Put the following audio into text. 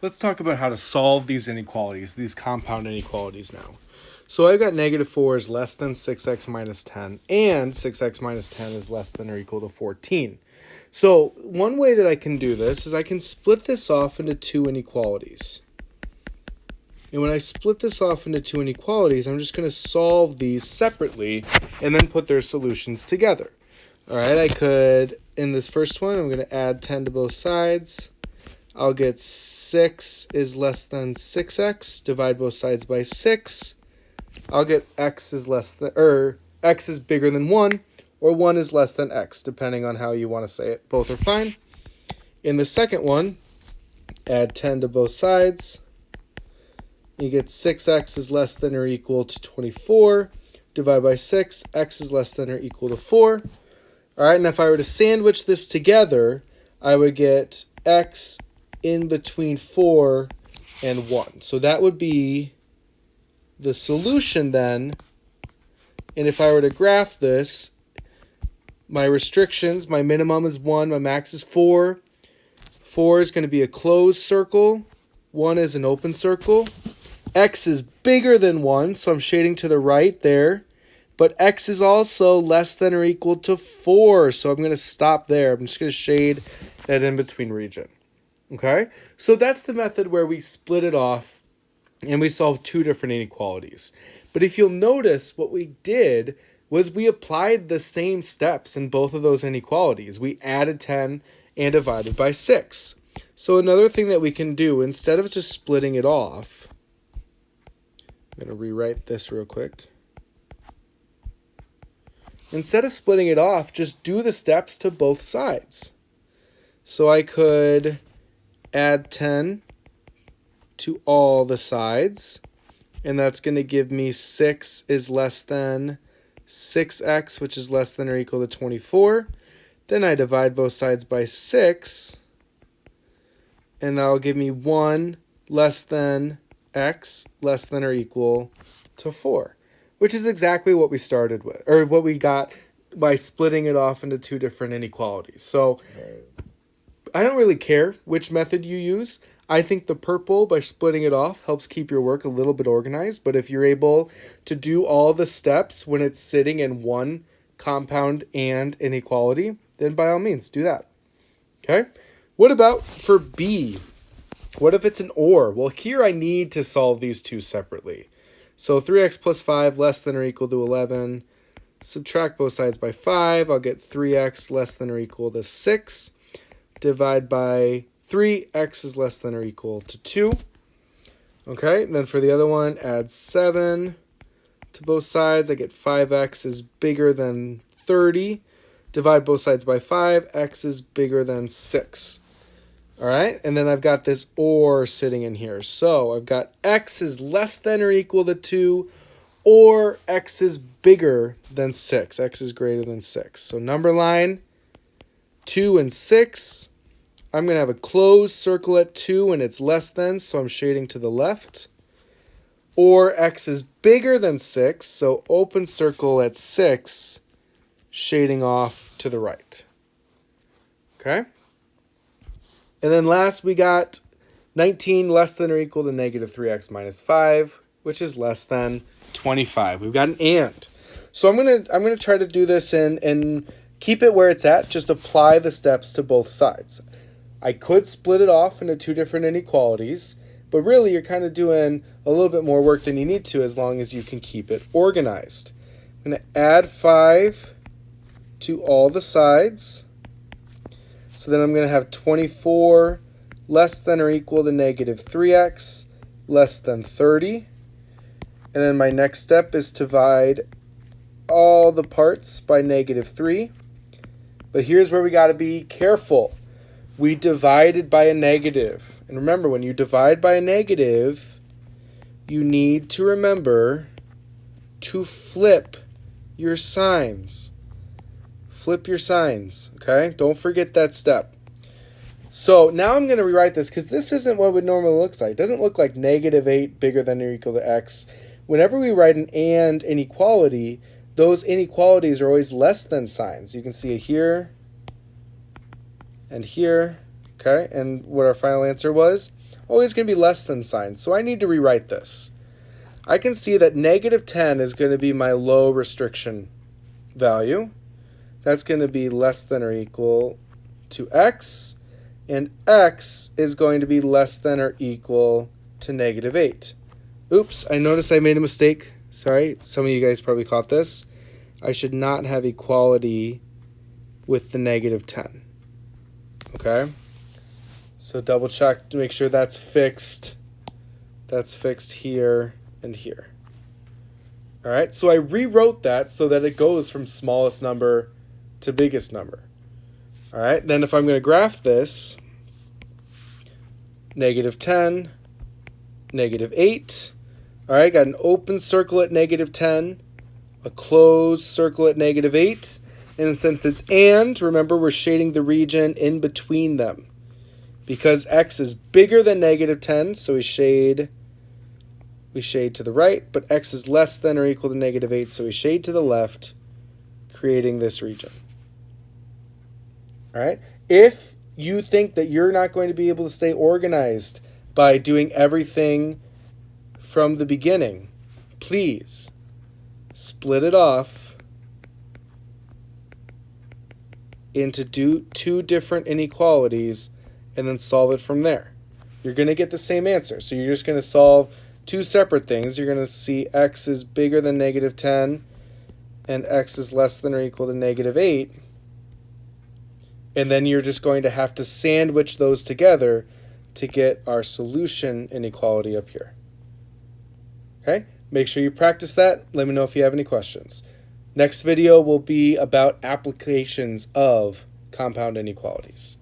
let's talk about how to solve these inequalities, these compound inequalities now. So I've got negative 4 is less than 6x minus 10, and 6x minus 10 is less than or equal to 14. So one way that I can do this is I can split this off into two inequalities. And when I split this off into two inequalities, I'm just going to solve these separately and then put their solutions together. All right, I could, in this first one, I'm going to add 10 to both sides. I'll get 6 is less than 6x, divide both sides by 6. I'll get x is less than, or x is bigger than 1, or 1 is less than x, depending on how you want to say it. Both are fine. In the second one, add 10 to both sides. You get 6x is less than or equal to 24. Divide by 6, x is less than or equal to 4. All right, and if I were to sandwich this together, I would get x in between 4 and 1. So that would be the solution then. And if I were to graph this, my restrictions, my minimum is 1, my max is 4. 4 is going to be a closed circle. 1 is an open circle. X is bigger than 1, so I'm shading to the right there. But x is also less than or equal to 4, so I'm going to stop there. I'm just going to shade that in-between region. Okay? So that's the method where we split it off and we solve two different inequalities. But if you'll notice, what we did was we applied the same steps in both of those inequalities. We added 10 and divided by 6. So another thing that we can do, instead of just splitting it off, I'm going to rewrite this real quick. Instead of splitting it off, just do the steps to both sides. So I could add 10 to all the sides, and that's going to give me 6 is less than 6x, which is less than or equal to 24. Then I divide both sides by 6, and that'll give me 1 less than x less than or equal to 4, which is exactly what we started with, or what we got by splitting it off into two different inequalities. So I don't really care which method you use. I think the purple, by splitting it off, helps keep your work a little bit organized. But if you're able to do all the steps when it's sitting in one compound and inequality, then by all means, do that. Okay? What about for B? What if it's an OR? Well, here I need to solve these two separately. So 3x plus 5 less than or equal to 11. Subtract both sides by 5. I'll get 3x less than or equal to 6. Divide by 3, x is less than or equal to 2. Okay, and then for the other one, add 7 to both sides. I get 5x is bigger than 30. Divide both sides by 5, x is bigger than 6. All right, and then I've got this OR sitting in here. So I've got x is less than or equal to 2, or x is bigger than 6. X is greater than 6. So number line 2 and 6. I'm going to have a closed circle at 2 and it's less than, so I'm shading to the left. Or x is bigger than 6, so open circle at 6, shading off to the right. Okay? And then last we got 19 less than or equal to negative 3x minus 5, which is less than 25. We've got an and. So I'm gonna try to do this and keep it where it's at. Just apply the steps to both sides. I could split it off into two different inequalities, but really you're kind of doing a little bit more work than you need to as long as you can keep it organized. I'm going to add 5 to all the sides. So then I'm going to have 24 less than or equal to negative 3x less than 30. And then my next step is to divide all the parts by negative 3. But here's where we got to be careful. We divided by a negative. And remember, when you divide by a negative, you need to remember to flip your signs. Flip your signs, okay? Don't forget that step. So now I'm going to rewrite this because this isn't what it normally looks like. It doesn't look like negative 8 bigger than or equal to x. Whenever we write an and inequality, those inequalities are always less than signs. You can see it here and here, okay? And what our final answer was? always going to be less than sign. So I need to rewrite this. I can see that negative 10 is going to be my low restriction value. That's going to be less than or equal to x, and x is going to be less than or equal to negative 8. Oops, I noticed I made a mistake. Sorry, some of you guys probably caught this. I should not have equality with the negative 10. Okay? So double check to make sure that's fixed. That's fixed here and here. All right, so I rewrote that so that it goes from smallest number to biggest number. All right, then if I'm going to graph this, negative 10, negative 8. All right, got an open circle at negative 10, a closed circle at negative 8. And since it's and, remember we're shading the region in between them. Because x is bigger than negative 10, so we shade to the right, but x is less than or equal to negative 8, so we shade to the left, creating this region. All right? If you think that you're not going to be able to stay organized by doing everything from the beginning, please split it off into two different inequalities and then solve it from there. You're going to get the same answer. So you're just going to solve two separate things. You're going to see x is bigger than negative 10 and x is less than or equal to negative 8. And then you're just going to have to sandwich those together to get our solution inequality up here. Okay? Make sure you practice that. Let me know if you have any questions. Next video will be about applications of compound inequalities.